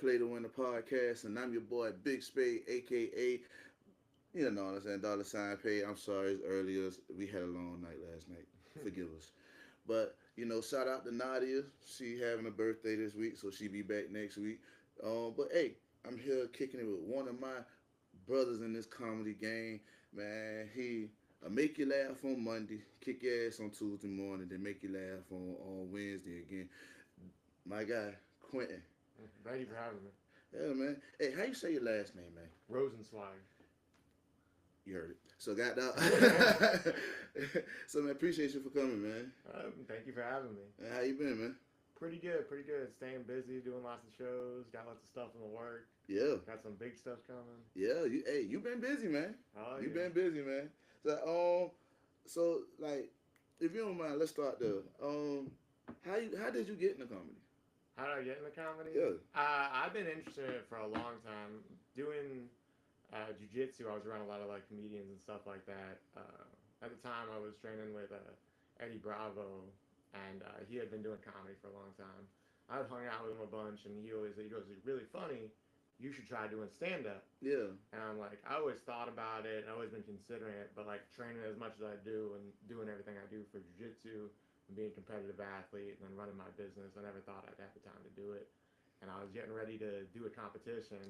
Play to Win the podcast, and I'm your boy Big Spade, aka you know what I'm saying, dollar sign pay. I'm sorry, it's earlier. We had a long night last night. Forgive us. But shout out to Nadia. She having a birthday this week, so she be back next week. But hey, I'm here kicking it with one of my brothers in this comedy game. Man, he make you laugh on Monday, kick your ass on Tuesday morning, then make you laugh on Wednesday again. My guy, Quentin. Thank you for having me. Yeah, man. Hey, how you say your last name, man? Rosenzweig. You heard it. So got that. So man, appreciate you for coming, man. Thank you for having me. How you been, man? Pretty good, pretty good. Staying busy, doing lots of shows, got lots of stuff in the work. Yeah. Got some big stuff coming. Yeah. You been busy, man. Oh You yeah. been busy, man. So like, if you don't mind, let's start there. How did you get into comedy? How did I get into comedy? Yeah. I've been interested in it for a long time. Doing jujitsu, I was around a lot of like comedians and stuff like that. At the time, I was training with Eddie Bravo, and he had been doing comedy for a long time. I had hung out with him a bunch, and he goes, "You're really funny. You should try doing stand up." Yeah. And I'm like, I always thought about it, and I always been considering it, but like training as much as I do and doing everything I do for jujitsu and being a competitive athlete and then running my business, I never thought I'd have the time to do it. And I was getting ready to do a competition,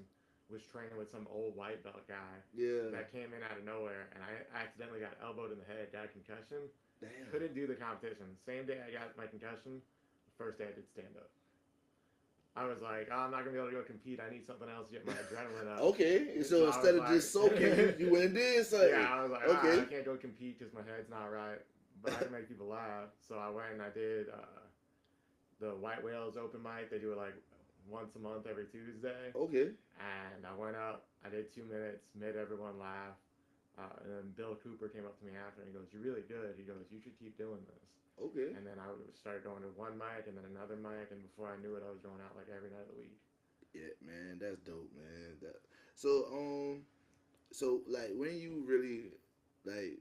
was training with some old white belt guy Yeah. that came in out of nowhere, and I accidentally got elbowed in the head, got a concussion, Damn. couldn't do the competition. Same day I got my concussion, the first day I did stand up. I was like, oh, I'm not gonna be able to go compete. I need something else to get my adrenaline up. Okay. So So I instead was of just like, soaking, you went and did something. yeah, I was like, Okay. I can't go compete because my head's not right, but I can make people laugh. So I went and I did the White Whales open mic. They do it like once a month every Tuesday. Okay. And I went up, I did 2 minutes, made everyone laugh. And then Bill Cooper came up to me after and he goes, "You're really good." He goes, "You should keep doing this." Okay. And then I started going to one mic and then another mic, and before I knew it, I was going out like every night of the week. Yeah, man, that's dope, man. So like when you really like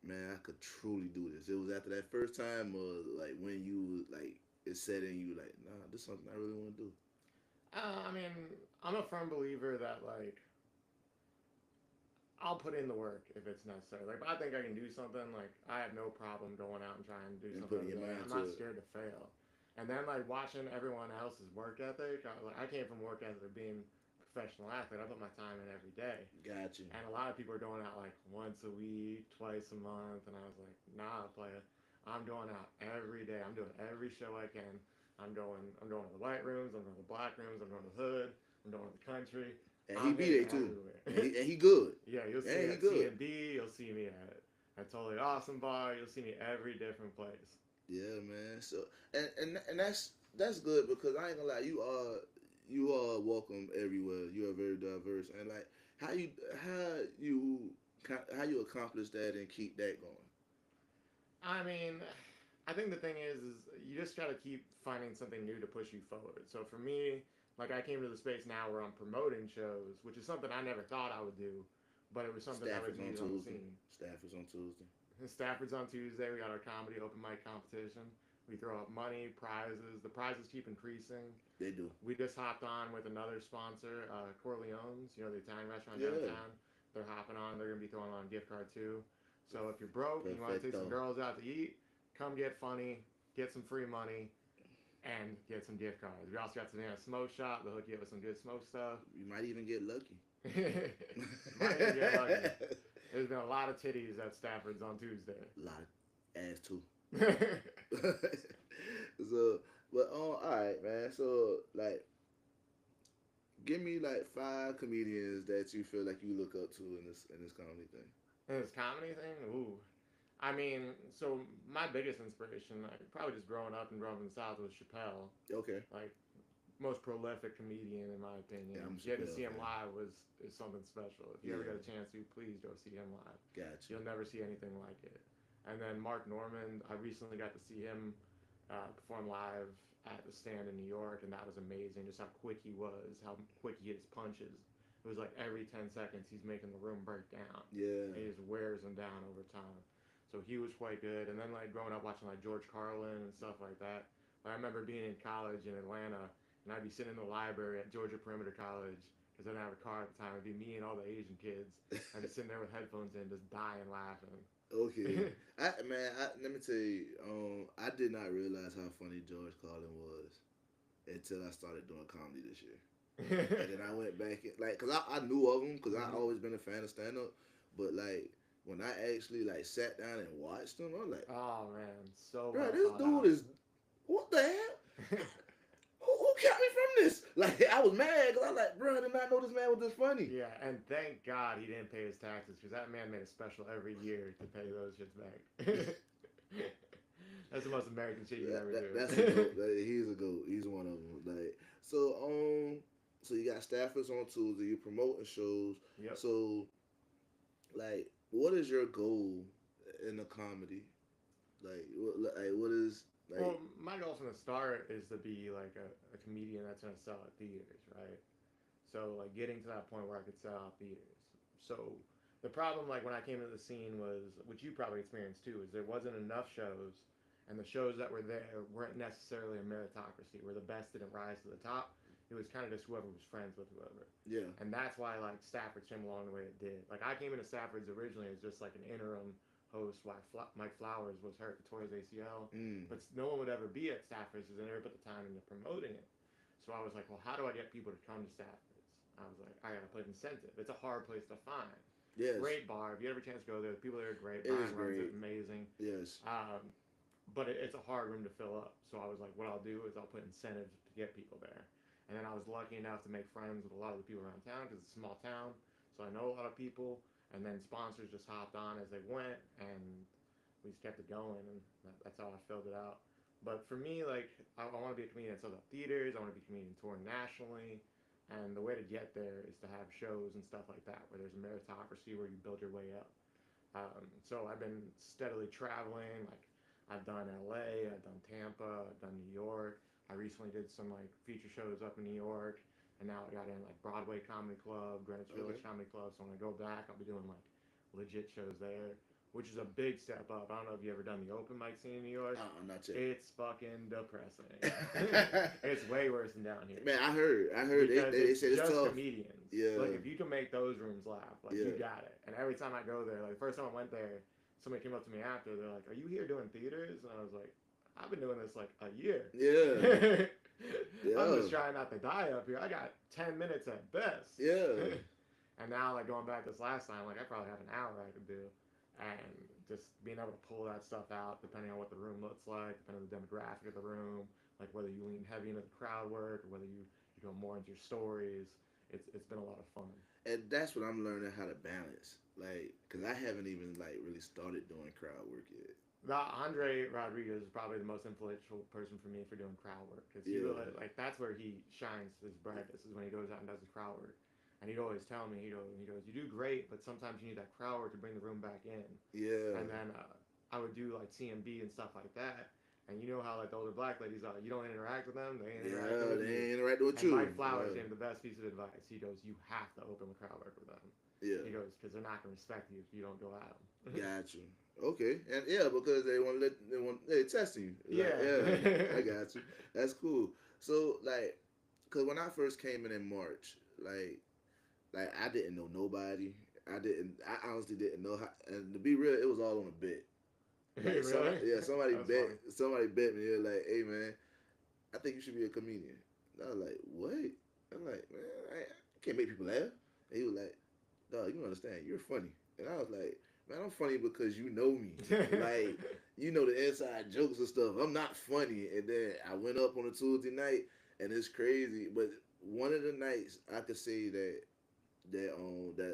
man, I could truly do this. It was after that first time, or like when you like it set in you like, nah, this is something I really want to do. I mean, I'm a firm believer that like I'll put in the work if it's necessary. Like, if I think I can do something, like, I have no problem going out and trying to do And something putting your every day. mind I'm to not it. scared to fail. And then, like, watching everyone else's work ethic, I came from work ethic of being a professional athlete. I put my time in every day. Gotcha. And a lot of people are going out, like, once a week, twice a month. And I was like, nah, player. I'm going out every day. I'm doing every show I can. I'm going to the white rooms. I'm going to the black rooms. I'm going to the hood. I'm going to the country. And he I'm be hitting there too. everywhere. And he good. Yeah, you'll see me And he at good. C&B. You'll see me at Totally Awesome Bar. You'll see me every different place. Yeah, man. So and that's good because I ain't gonna lie, you are welcome everywhere. You are very diverse, and like how you how you how you accomplish that and keep that going. I mean, I think the thing is you just gotta keep finding something new to push you forward. So for me, like I came to the space now where I'm promoting shows, which is something I never thought I would do, but it was something that was Stafford's on needed on the Tuesday. scene. Stafford's on Tuesday. Stafford's on Tuesday. We got our comedy open mic competition. We throw up money, prizes. The prizes keep increasing. They do. We just hopped on with another sponsor, Corleone's, the Italian restaurant Yeah. downtown. They're hopping on. They're going to be throwing on a gift card too. So if you're broke and you want to take some Perfecto. girls out to eat, come get funny, get some free money, and get some gift cards. We also got some smoke shop. They'll hook you up with some good smoke stuff. You might even get lucky. Might even get lucky. There's been a lot of titties at Stafford's on Tuesday. A lot of ass too. So, but all right, man. So, like, give me like five comedians that you feel like you look up to in this comedy thing. And this comedy thing, ooh. I mean, so my biggest inspiration, like, probably just growing up and growing up in the South, was Chappelle. Okay. Like, most prolific comedian in my Yeah, opinion. I'm a Getting to Chappelle see him fan. live is something special. If you ever Yeah. get a chance to, please go see him live. Gotcha. You'll never see anything like it. And then Mark Norman, I recently got to see him perform live at the Stand in New York, and that was amazing. Just how quick he was, how quick he hit his punches. It was like every 10 seconds he's making the room break down. Yeah. He just wears them down over time. So he was quite good. And then like growing up watching like George Carlin and stuff like that. I remember being in college in Atlanta and I'd be sitting in the library at Georgia Perimeter College because I didn't have a car at the time. It'd be me and all the Asian kids. I'd be sitting there with headphones in, just dying laughing. Okay. Let me tell you, I did not realize how funny George Carlin was until I started doing comedy this year. And then I went back and, like, cause I knew of him because I always been a fan of stand up, but like when I actually like sat down and watched him, I was like, Oh man, so bro, well this thought dude out. is what the hell? Who kept me from this? Like I was mad because I was like, bro, I did not know this man was this funny. Yeah, and thank God he didn't pay his taxes because that man made a special every year to pay those shits back. That's the most American shit you ever do. That's a goat. He's a goat. He's one of them. Like so you got Stafford's on Tuesday. You're promoting shows. Yep. So, like, what is your goal in the comedy? What is like? Well, my goal from the start is to be like a comedian that's gonna sell at theaters, right? So like getting to that point where I could sell out theaters. So the problem, like when I came into the scene, was which you probably experienced too, is there wasn't enough shows, and the shows that were there weren't necessarily a meritocracy, where the best didn't rise to the top. It was kind of just whoever was friends with whoever. Yeah. And that's why like Stafford's came along the way it did. Like I came into Stafford's originally as just like an interim host while Mike Flowers was hurt and tore his ACL. But no one would ever be at Stafford's because they never put the time into promoting it. So I was like, well, how do I get people to come to Stafford's? I was like, I gotta put incentive. It's a hard place to find. Yes. Great bar. If you ever have a chance to go there, the people there are great. It Brian is runs great. it amazing. Yes. But it's a hard room to fill up. So I was like, what I'll do is I'll put incentives to get people there. And then I was lucky enough to make friends with a lot of the people around town because it's a small town. So I know a lot of people. And then sponsors just hopped on as they went, and we just kept it going. And that's how I filled it out. But for me, like, I want to be a comedian that sells out theaters. I want to be a comedian touring nationally. And the way to get there is to have shows and stuff like that where there's a meritocracy where you build your way up. So I've been steadily traveling. Like, I've done LA, I've done Tampa, I've done New York. I recently did some like feature shows up in New York, and now I got in like Broadway Comedy Club, Greenwich Village Comedy Club. So when I go back, I'll be doing like legit shows there, which is a big step up. I don't know if you ever done the open mic scene in New York. Not yet. It's fucking depressing. It's way worse than down here. Man, I heard. They said it's just tough. Comedians. Yeah. Like if you can make those rooms laugh, like you got it. And every time I go there, like the first time I went there, somebody came up to me after. They're like, "Are you here doing theaters?" And I was like, "I've been doing this like a year." Yeah. I'm just trying not to die up here. I got 10 minutes at best. Yeah. And now, like going back this last time, like I probably have an hour I could do, and just being able to pull that stuff out, depending on what the room looks like, depending on the demographic of the room, like whether you lean heavy into the crowd work or whether you go more into your stories. It's been a lot of fun. And that's what I'm learning how to balance, like, cause I haven't even like really started doing crowd work yet. Andre Rodriguez is probably the most influential person for me for doing crowd work because he really, like that's where he shines his brightest is when he goes out and does his crowd work. And he'd always tell me, he goes, you do great, but sometimes you need that crowd work to bring the room back in. Yeah. And then I would do like CMB and stuff like that. And you know how like the older black ladies are, you don't interact with them, they ain't interacting with you. They ain't interacting with and you. Mike Flowers gave me the best piece of advice. He goes, you have to open the crowd work with them. Yeah. He goes, because they're not going to respect you if you don't go at them. Got you. Okay, and because they testing you. Like, I got you. That's cool. So like, cause when I first came in March, like I didn't know nobody. I honestly didn't know how. And to be real, it was all on a bet. Like, Really? Somebody bet me. They're like, "Hey man, I think you should be a comedian." And I was like, "What?" I'm like, "Man, I can't make people laugh." And he was like, "Dog, you don't understand. You're funny." And I was like, "Man, I'm funny because you know me. Like, you know the inside jokes and stuff. I'm not funny." And then I went up on a Tuesday night, and it's crazy. But one of the nights I could say that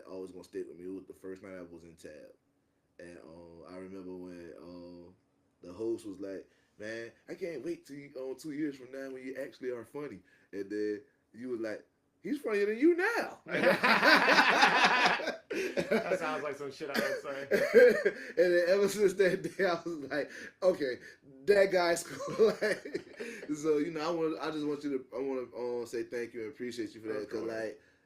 always gonna stick with me. It was the first night I was in Tab, and I remember when the host was like, "Man, I can't wait till 2 years from now when you actually are funny." And then you was like, "He's funnier than you now." That sounds like some shit I would say. And then ever since that day, I was like, "Okay, that guy's cool." So I want to say thank you and appreciate you for that,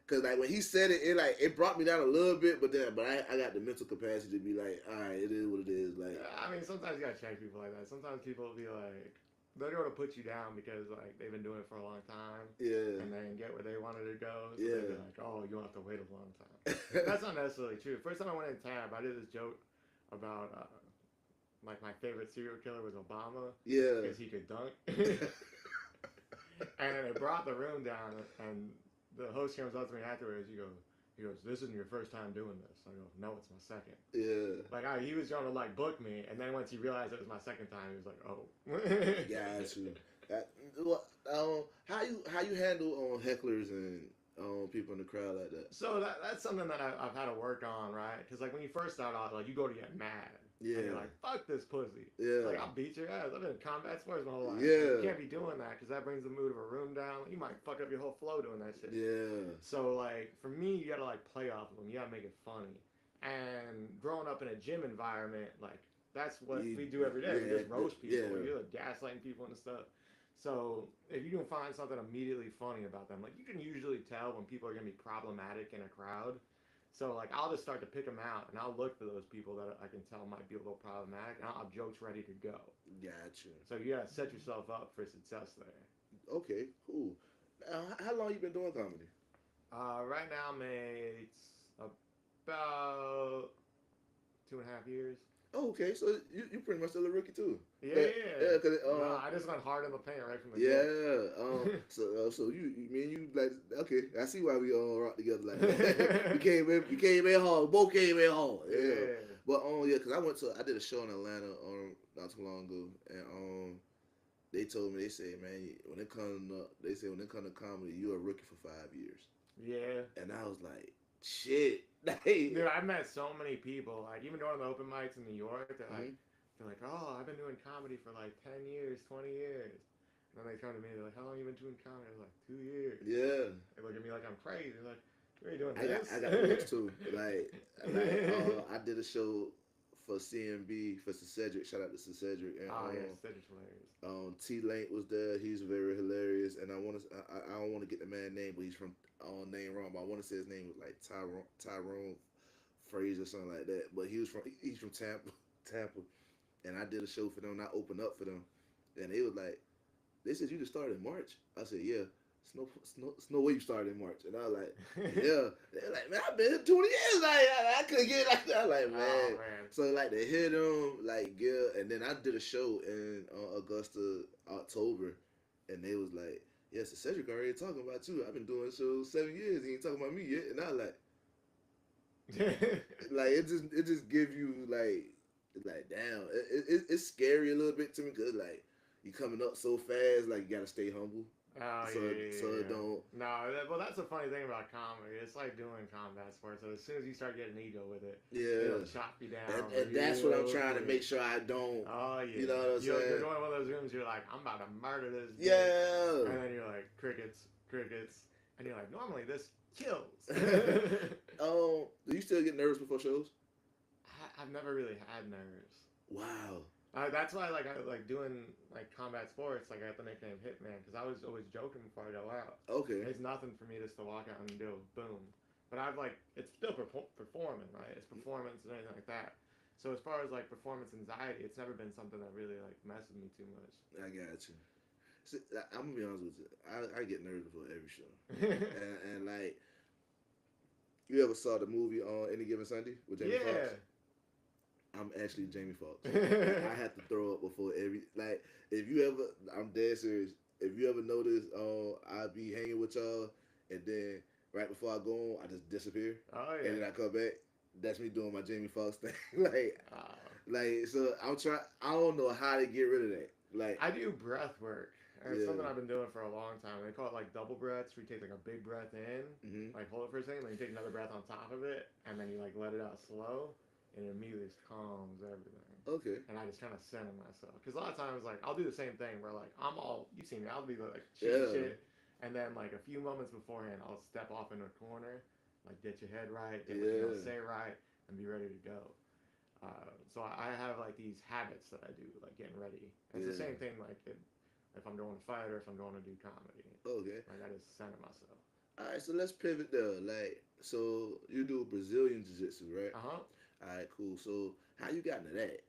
because when he said it, it brought me down a little bit, but I got the mental capacity to be like, all right, it is what it is. Like, I mean, sometimes you gotta check people like that. Sometimes people will be like, they're going to put you down because like they've been doing it for a long time Yeah, and then get where they wanted to go. So they'd be yeah, like, "Oh, you don't have to wait a long time." That's not necessarily true. First time I went in tab, I did this joke about like my favorite serial killer was Obama yeah. because he could dunk, and it brought the room down. And the host comes up to me afterwards. He goes, "This isn't your first time doing this." I go, "No, it's my second." Yeah, Like he was trying to like book me, and then once he realized it was my second time, he was like, "Oh." got you. That, well, how you handle hecklers and people in the crowd like that? So that's something that I've had to work on, right? Because like when you first start out, like you go to get mad, and you're Yeah, like, "Fuck this pussy!" yeah, Like I'll beat your ass. I've been in combat sports my whole life. Like, you yeah, can't be doing that because that brings the mood of a room down. Like, you might fuck up your whole flow doing that shit. yeah. So like for me, you gotta like play off of them. You gotta make it funny. And growing up in a gym environment, like that's what You, we do every day. We yeah, just roast people. yeah, You're like gaslighting people and stuff. So if you can find something immediately funny about them, like you can usually tell when people are gonna be problematic in a crowd. So like I'll just start to pick them out, and I'll look for those people that I can tell might be a little problematic, and I'll have jokes ready to go. got you. So you gotta set yourself up for success there. Okay, cool. Now, how long you been doing comedy? Right now, mates, about 2.5 years. Oh, okay, so you pretty much still a rookie too. Yeah, Yeah, yeah. yeah, cause No, I just went hard in the paint right from the yeah. So me and you like okay. I see why we all rock together like that. You came in hard. Both came in hard. Yeah. yeah. But yeah, cause I did a show in Atlanta not too long ago, and they told me they said man when it comes to comedy you're a rookie for 5 years, Yeah. and I was like shit. Dude, I've met so many people. Like even going to the open mics in New York, Mhm. they're like, oh, I've been doing comedy for like 10 years, 20 years. And then they come to me, they're like, how long you been doing comedy? I was like, 2 years. Yeah. They look at me like I'm crazy. They're like, you ain't doing I this. got the looks too. I did a show for CMB for Sir Cedric. Shout out to Sir Cedric and Oh yeah, Cedric's hilarious. T Lane was there. He's very hilarious, and I don't want to get the man name, but he's from name wrong. But I want to say his name was like Tyrone Fraser or something like that. But he's from Tampa, Tampa, and I did a show for them. And I opened up for them, and they was like, they said you just started in March. I said yeah. It's no way you started in March. And I was like, yeah. They're like, man, I've been here 20 years. I couldn't get like that. I'm like, man. Oh man. So like they hit them, like yeah. And then I did a show in Augusta, October, and they was like, yes, Cedric already talking about you. I've been doing shows 7 years. He ain't talking about me yet. And I like it just give you like damn. It's scary a little bit to me because like you coming up so fast. Like you gotta stay humble. Oh So yeah. so it don't. No, well that's the funny thing about comedy. It's like doing combat sports. So as soon as you start getting ego with it, Yeah. it'll chop you down. And that's what I'm trying to quick. make sure I don't. Oh yeah. You know what I'm You're saying? going to one of those rooms. You're like, I'm about to murder this. Bitch. Yeah. And then you're like, crickets, crickets, and you're like, normally this kills. Do you still get nervous before shows? I've never really had nerves. Wow. That's why I like doing like combat sports. Like I got the nickname Hitman because I was always joking before I go out. Okay. It's nothing for me just to walk out and do boom. But I've like it's still performing, right? It's performance and anything like that. So as far as like performance anxiety, it's never been something that really like messes with me too much. I got you. See, I'm gonna be honest with you. I get nervous before every show, and like, you ever saw the movie on Any Given Sunday with Jamie Foxx? Yeah. I'm actually Jamie Foxx. I have to throw up before every like. If you ever, I'm dead serious. If you ever notice, I be hanging with y'all, and then right before I go on, I just disappear, Oh yeah. and then I come back. That's me doing my Jamie Foxx thing. Oh. like so. I'm trying. I don't know how to get rid of that. Like I do breath work. And it's Yeah. something I've been doing for a long time. They call it like double breaths, where you take like a big breath in, mhm. like hold it for a second, then you take another breath on top of it, and then you like let it out slow, and it immediately just calms everything. Okay. And I just kind of center myself. Because a lot of times, like, I'll do the same thing where, like, you see me, I'll be like, Yeah. shit. And then, like, a few moments beforehand, I'll step off into a corner, like, get your head right, get what you're going to say right, and be ready to go. So I have, like, these habits that I do, like, getting ready. And it's the Yeah. same thing, like, if I'm going to fight or if I'm going to do comedy. Okay. Like, I just center myself. All right. So let's pivot there. Like, so you do Brazilian jiu-jitsu, right? Uh-huh. All right. Cool. So how you got into that?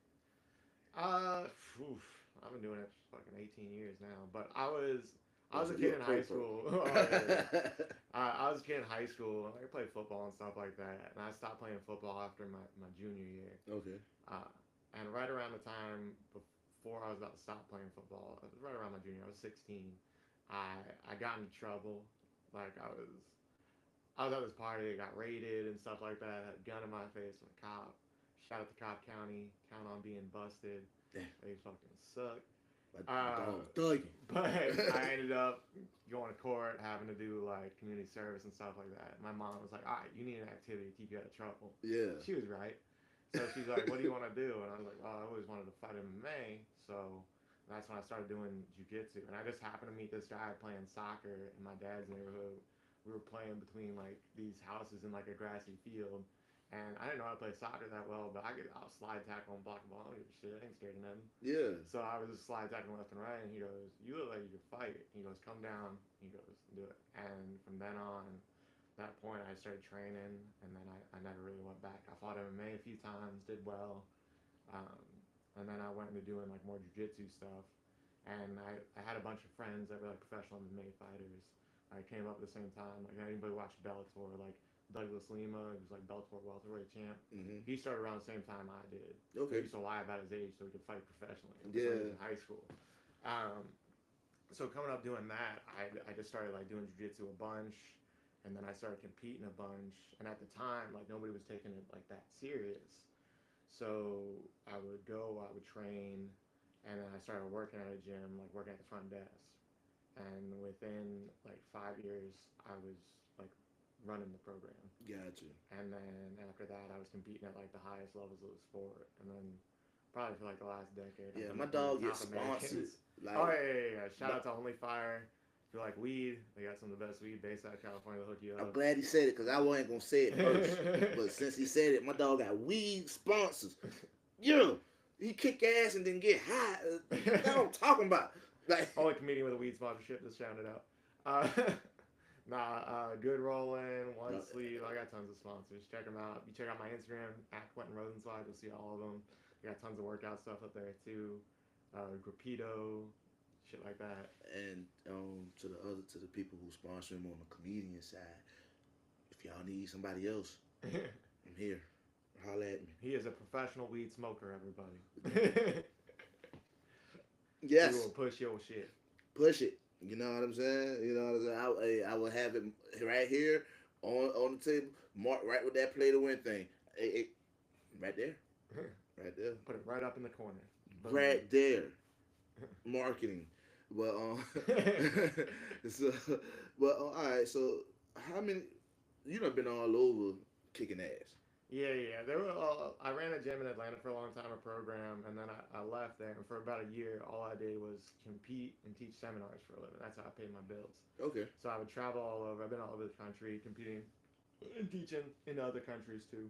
Uh, oof. I've been doing it for fucking 18 years now. But I Oh, was so a you kid a in pro high pro. school. Oh yeah, yeah. I was a kid in high school. I played football and stuff like that, and I stopped playing football after my junior year. Okay. Uh, and right around the time before I was about to stop playing football, it was right around my junior. I was 16. I got into trouble. Like I was at this party, got raided and stuff like that. Had a gun in my face from a cop. Shot at the Cobb County. Count on being busted. Damn. They fucking suck. My dog Uh, was thugging. but I ended up going to court, having to do like community service and stuff like that. My mom was like, "All right, you need an activity to keep you out of trouble." Yeah. She was right. So she's like, "What do you want to do?" And I was like, "Well, I always wanted to fight MMA." So that's when I started doing jujitsu. And I just happened to meet this guy playing soccer in my dad's neighborhood. We were playing between like these houses in like a grassy field. And I didn't know how to play soccer that well, but I'll slide tackle and block the ball. I don't give a shit. I ain't scared of nothing. Yeah. So I was just slide tackling left and right, and he goes, "You look like you could fight." He goes, "Come down." He goes, "Do it." And from then on, that point, I started training, and then I never really went back. I fought MMA a few times, did well, um, and then I went into doing like more jujitsu stuff. And I had a bunch of friends that were like professional MMA fighters. I came up at the same time. Like anybody watched Bellator, like Douglas Lima, he was like Bellator welterweight champ. Mm-hmm. He started around the same time I did. So Okay. he used to lie about his age so he could fight professionally. So he was Yeah. in high school. Um, so coming up doing that, I just started like doing jujitsu a bunch, and then I started competing a bunch. And at the time, like nobody was taking it like that serious. So I would go, I would train, and then I started working at a gym, like working at the front desk. And within like 5 years, I was like running the program. Gotcha. And then after that, I was competing at like the highest levels of the sport. And then probably for like the last decade, I've Yeah, been my like one of dog the gets top sponsored. Americans. Like, Oh yeah. Shout my, out to Only Fire. If you like weed, they got some of the best weed based out of California. They'll hook you I'm up. glad he said it because I wasn't gonna say it first. But since he said it, my dog got weed sponsors. Yeah, he kick ass and then get high. That's what I'm talking about. Like, Only comedian with a weed sponsorship. Just shout it out. Good Rolling, One Sleep. I got tons of sponsors. Check them out. You check out my Instagram at Quentin Rosenzweig. You'll see all of them. I got tons of workout stuff up there too. Grappito, shit like that. and to the people who sponsor him on the comedian side, if y'all need somebody else, I'm here. Holla at me. He is a professional weed smoker, everybody. Yes. He will push your shit. Push it. You know what I'm saying? You know what I'm saying? I will have it right here on the table, marked right with that play to win thing. Right there. Right there. Put it right up in the corner. Boom. Right there. Marketing. But so but all right, so how many you done been all over kicking ass. Yeah. I ran a gym in Atlanta for a long time, a program, and then I left there. And for about a year, all I did was compete and teach seminars for a living. That's how I paid my bills. Okay. So I would travel all over. I've been all over the country competing and teaching in other countries too.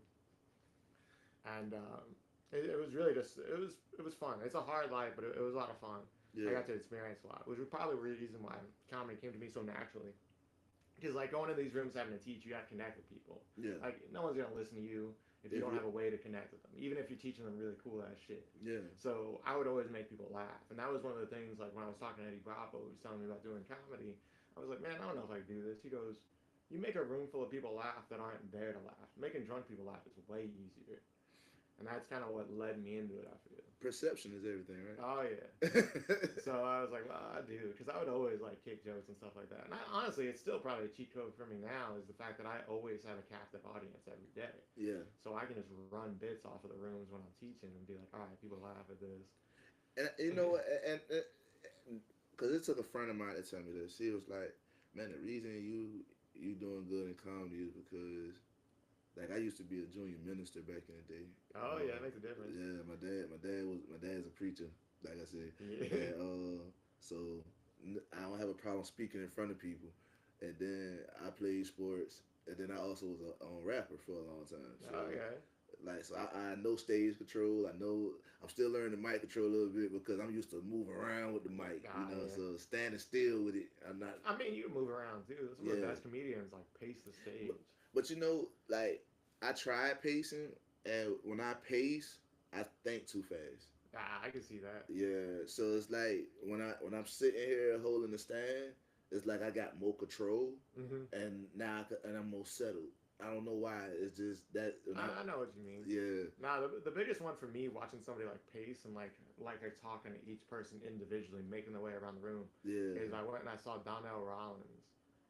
And it was really just it was fun. It's a hard life, but it was a lot of fun. I Yeah. got to experience a lot, which was probably the reason why comedy came to me so naturally. Because like going to these rooms having to teach, you got to connect with people. Yeah. Like no one's gonna listen to you if you don't have a way to connect with them, even if you're teaching them really cool ass shit. Yeah. So I would always make people laugh, and that was one of the things. Like when I was talking to Eddie Bravo, who was telling me about doing comedy, I was like, man, I don't know if I can do this. He goes, you make a room full of people laugh that aren't there to laugh. Making drunk people laugh is way easier, and that's kind of what led me into it. I feel. Perception is everything, right? Oh yeah. So I was like, well, I do, because I would always like kick jokes and stuff like that. And honestly, it's still probably a cheat code for me now is the fact that I always have a captive audience every day. Yeah. So I can just run bits off of the rooms when I'm teaching and be like, all right, people laugh at this. And you know, and because it took a friend of mine to tell me this. She was like, "Man, the reason you doing good in comedy is because, like, I used to be a junior minister back in the day. Oh yeah, it makes a difference. Yeah, my dad's a preacher, like I said. Yeah. And, so I don't have a problem speaking in front of people. And then I played sports, and then I also was a rapper for a long time. So, Okay. like, so I know stage control. I know I'm still learning mic control a little bit because I'm used to moving around with the mic. Ah, You know, yeah. so standing still with it, I'm not. I mean, you move around too. Some of the Yeah. best comedians like pace the stage. But you know, like I tried pacing, and when I pace, I think too fast. I can see that. Yeah, so it's like when I'm sitting here holding the stand, it's like I got more control, Hmm. and and I'm more settled. I don't know why. It's just that when I know what you mean. yeah, Nah, the biggest one for me watching somebody like pace and like they're talking to each person individually, making their way around the room, yeah, is I went and I saw Donnell Rollins,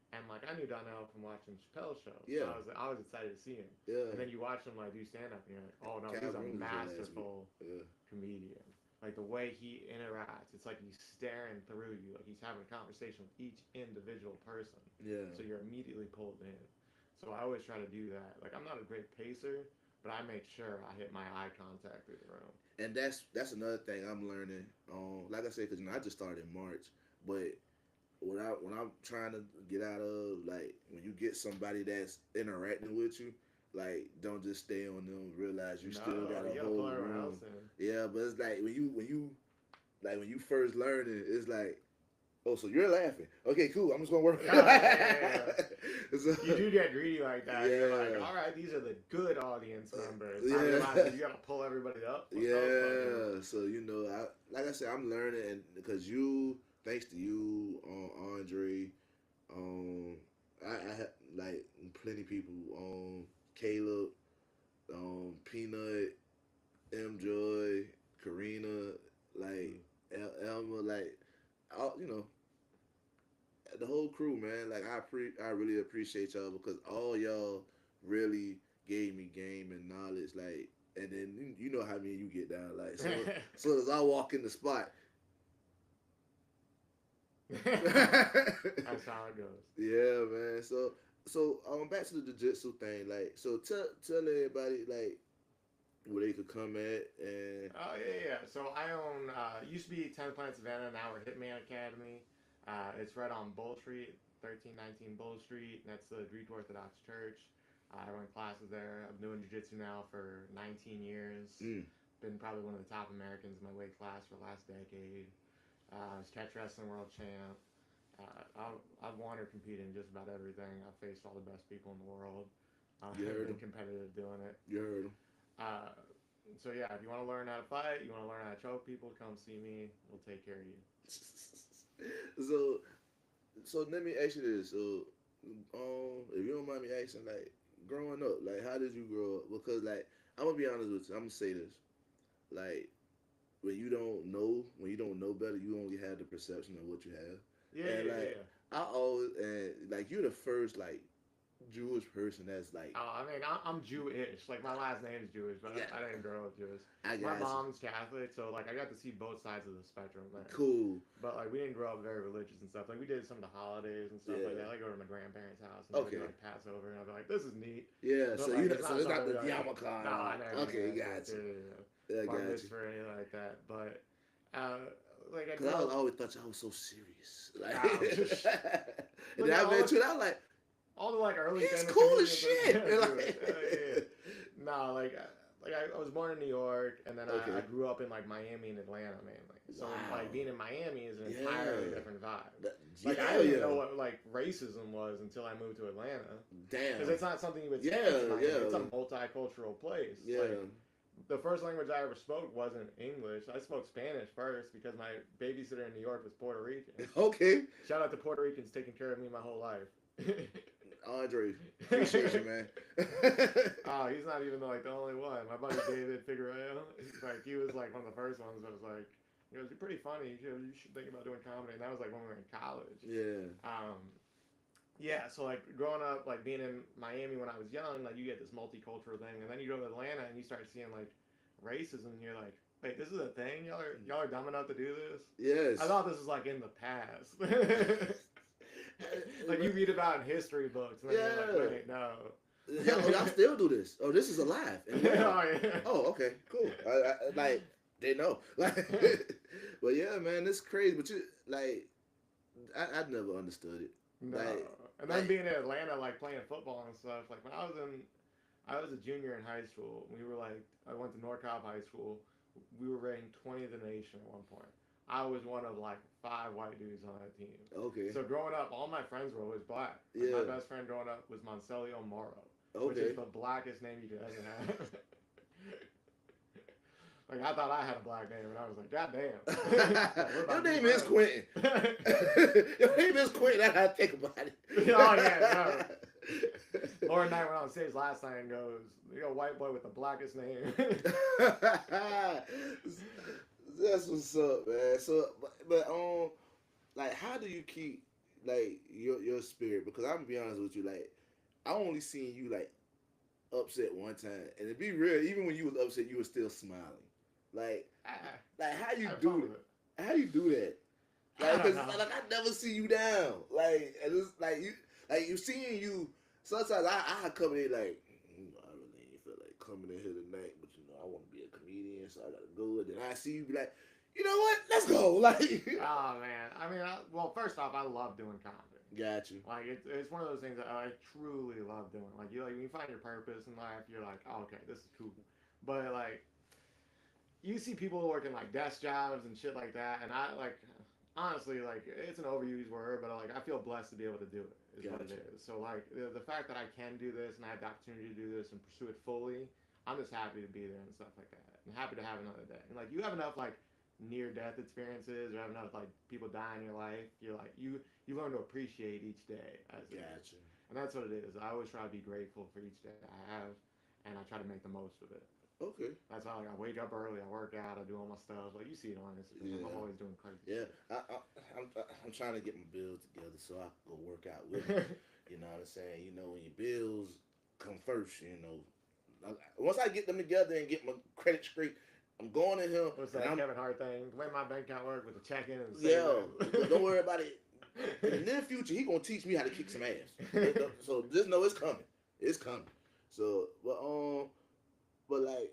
and like I knew Donnell from watching Chappelle's show, so yeah, I was excited to see him, yeah. and then you watch him like do stand up, and you're like, oh no, he's Cal a Green was here last week. masterful Yeah, comedian. Like the way he interacts, it's like he's staring through you, like he's having a conversation with each individual person, yeah, so you're immediately pulled in. So I always try to do that. Like I'm not a great pacer, but I make sure I hit my eye contact through the room. and that's another thing I'm learning. Like I said, because I just started in March, but when I'm trying to get out of like when you get somebody that's interacting with you, like don't just stay on them. Realize you still No, got you a gotta pull whole everyone room. else in. Yeah, but it's like when you first learn it, it's like, oh, so you're laughing. Okay, cool. I'm just gonna work. Yeah. So, You do get greedy like that. You're like, yeah, all right, these are the good audience members. I yeah. realize you gotta pull everybody up. What's those fuckers? Yeah, so like I said, I'm learning, and because you, thanks to you, Andre, um, I have like plenty of people, Caleb, Peanut, M Joy, Karina, like Elma, like all the whole crew, man. Like I really appreciate y'all because all y'all really gave me game and knowledge, like. And then you know how me and you get down, like so as I walk in the spot, That's how it goes. yeah, man. So back to the jiu-jitsu thing, like so tell everybody like where they could come at and Oh yeah, yeah. So I own used to be 10 Planet Savannah. Now we're Hitman Academy. It's right on Bull Street, 1319 Bull Street. That's the Greek Orthodox Church. I run classes there. I've been doing jiu-jitsu now for 19 years. mm, Been probably one of the top Americans in my weight class for the last decade. I was catch wrestling world champ. I've won or competed in just about everything. I've faced all the best people in the world. you I've heard been them, competitive doing it. you heard them. Uh, so yeah, if you want to learn how to fight, you want to learn how to choke people, come see me. We'll take care of you. so so let me ask you this. So if you don't mind me asking, like growing up, like how did you grow up? Because like I'm gonna be honest with you, I'm gonna say this. Like when you don't know better, you only have the perception of what you have. Yeah, And yeah, like yeah. I always and like you're the first like Jewish person that's like I mean, I'm Jewish. Like my last name is Jewish, but yeah, I didn't grow up Jewish. I My got you. mom's Catholic, so like I got to see both sides of the spectrum there. Cool. But like we didn't grow up very religious and stuff. Like we did some of the holidays and stuff like Yeah. that. Like go to my grandparents' house and they would do Okay. like Passover, and I'd be like, "This is neat," Yeah. but So like you know, it's so not it's not something the like, yarmulke. no, I never did Okay, that got shit. you. Yeah, I bar got you. mitzvah or anything like that. But uh, like I Cause grew I up. always thought y'all was so serious. Like, Nah, and but then yeah, I met you, and I'm like, all the like early he's famous cool as comedians. shit. Yeah, And dude, yeah. like, No, like I was born in New York, and then I okay. grew up in like Miami and Atlanta mainly. So like Wow. being in Miami is an entirely Yeah. different vibe. That- Like I yeah, didn't even yeah. know what like racism was until I moved to Atlanta, because Damn. it's not something you would Yeah, expect in Miami. yeah. It's a multicultural place. Yeah. Like the first language I ever spoke wasn't English. I spoke Spanish first because my babysitter in New York was Puerto Rican. Okay. Shout out to Puerto Ricans taking care of me my whole life. Andre, appreciate you, man. Oh, he's not even like the only one. My buddy David Figueroa, like he was like one of the first ones that was like, he goes, "You're pretty funny. You should think about doing comedy." And that was like when we were in college. Yeah. Yeah. So like growing up, like being in Miami when I was young, like you get this multicultural thing, and then you go to Atlanta and you start seeing like racism, and you're like, "Wait, this is a thing? Y'all are dumb enough to do this?" Yes. I thought this was like in the past. Like you read about in history books, and then you're like, "Wait, no." Y'all still do this. Oh, this is alive. And Oh, yeah. oh, okay, cool. Like they know. Like, but yeah, man, it's crazy. But you like, I never understood it. No. Like, And then like- being in Atlanta, like playing football and stuff. Like when I was a junior in high school. We were like, I went to Norcross High School. We were ranked 20th in the nation at one point. I was one of like 5 white dudes on that team. Okay. So growing up, all my friends were always black. Like, Yeah. my best friend growing up was Moncelio Moro, which Okay. is the blackest name you could ever have. Like I thought I had a black name, and I was like, God damn. Like, we're Your about to be name is friends. Quentin. Your name is Quentin. That's how I think about it. Oh yeah, no. Lauren Knight went on stage last night and goes, "You're a white boy with the blackest name." That's what's up, man. So, but like, how do you keep like your spirit? Because I'm gonna be honest with you, like, I only seen you like upset one time, and to be real, even when you was upset, you were still smiling. Like, Ah, like how you have fun do with it. it? How you do that? I Like, don't cause know. like I never see you down. And it's like you seeing you. Sometimes I come in like, I really ain't feel like coming in here tonight, but I want to be a comedian, so I gotta go. And then I see you be like, you know what? Let's go. Like, Oh man, I mean, well, first off, I love doing comedy. got you. Like it's one of those things that I truly love doing. Like when you find your purpose in life, you're like, oh, okay, this is cool. But like you see people working like desk jobs and shit like that, and I like honestly like it's an overused word, but like I feel blessed to be able to do it. Is what it Gotcha. is. So like the fact that I can do this and I have the opportunity to do this and pursue it fully, I'm just happy to be there and stuff like that, and happy to have another day. And like you have enough like near death experiences or have enough like people die in your life, you're like you learn to appreciate each day as it is. Gotcha. And that's what it is. I always try to be grateful for each day I have, and I try to make the most of it. Okay. That's how like, I wake up early, I work out, I do all my stuff. Like you see it on Instagram. I'm Yeah. always doing crazy Yeah. shit. I'm trying to get my bills together so I can go work out with you. You know what I'm saying? When your bills come first, once I get them together and get my credit straight, I'm going in here What's and that I'm Kevin Hart thing? The way my bank account work with the check in and yeah. saving. Don't worry about it. In the near future, he gonna teach me how to kick some ass. So just know it's coming. It's coming. So, but like,